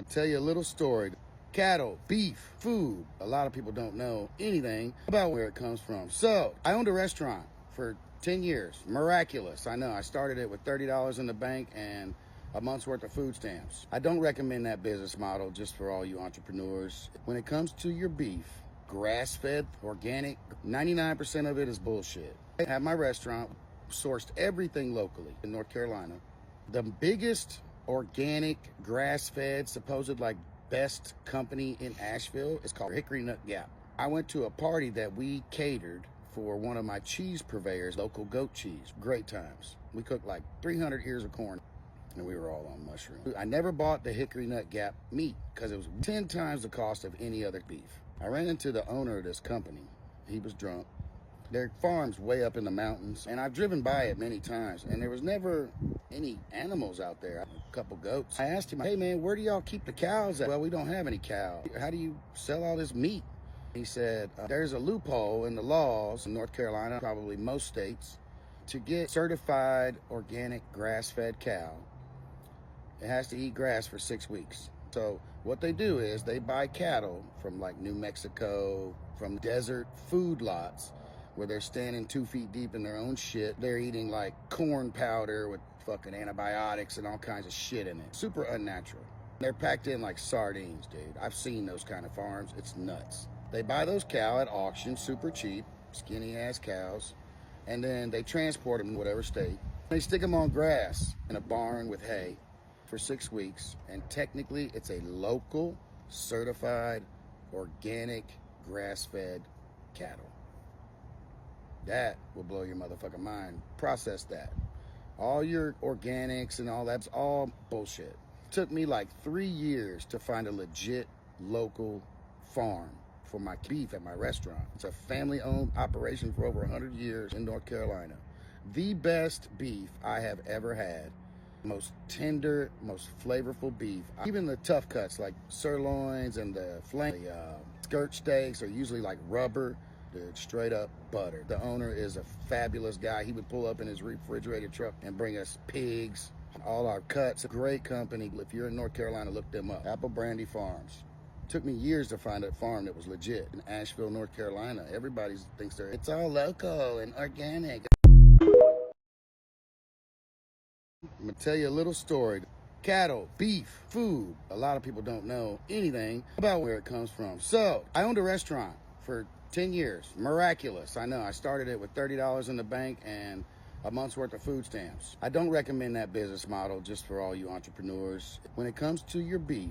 I'm gonna tell you a little story. Cattle, beef, food. A lot of people don't know anything about where it comes from. So I owned a restaurant for 10 years. Miraculous. I know. I started it with $30 in the bank and a month's worth of food stamps. I don't recommend that business model just for all you entrepreneurs. When it comes to your beef, grass-fed, organic, 99% of it is bullshit. I have my restaurant, sourced everything locally in North Carolina. The biggest organic, grass-fed, supposed like best company in Asheville is called Hickory Nut Gap. I went to a party that we catered for one of my cheese purveyors, local goat cheese. Great times. We cooked like 300 ears of corn and we were all on mushrooms. I never bought the Hickory Nut Gap meat because it was 10 times the cost of any other beef. I ran into the owner of this company. He was drunk. Their farm's way up in the mountains, and I've driven by it many times, and there was never any animals out there, a couple goats. I asked him, hey man, where do y'all keep the cows at? Well, we don't have any cows. How do you sell all this meat? He said, there's a loophole in the laws in North Carolina, probably most states, to get certified organic grass-fed cow. It has to eat grass for 6 weeks. So what they do is they buy cattle from like New Mexico, from desert food lots, where they're standing 2 feet deep in their own shit. They're eating like corn powder with fucking antibiotics and all kinds of shit in it. Super unnatural. They're packed in like sardines, dude. I've seen those kind of farms. It's nuts. They buy those cow at auction, super cheap, skinny ass cows, and then they transport them in whatever state. They stick them on grass in a barn with hay for 6 weeks, and technically it's a local, certified, organic, grass-fed cattle. That will blow your motherfucking mind. Process that. All your organics and all that's all bullshit. It took me like 3 years to find a legit local farm for my beef at my restaurant. It's a family-owned operation for over 100 years in North Carolina. The best beef I have ever had. Most tender, most flavorful beef. Even the tough cuts like sirloins and the skirt steaks are usually like rubber. Dude, straight up butter. The owner is a fabulous guy. He would pull up in his refrigerated truck and bring us pigs, all our cuts. A great company. If you're in North Carolina, look them up. Apple Brandy Farms. Took me years to find a farm that was legit in Asheville, North Carolina. Everybody thinks it's all local and organic. I'm gonna tell you a little story. Cattle, beef, food. A lot of people don't know anything about where it comes from. So I owned a restaurant for 10 years. Miraculous. I know. I started it with $30 in the bank and a month's worth of food stamps. I don't recommend that business model just for all you entrepreneurs. When it comes to your beef,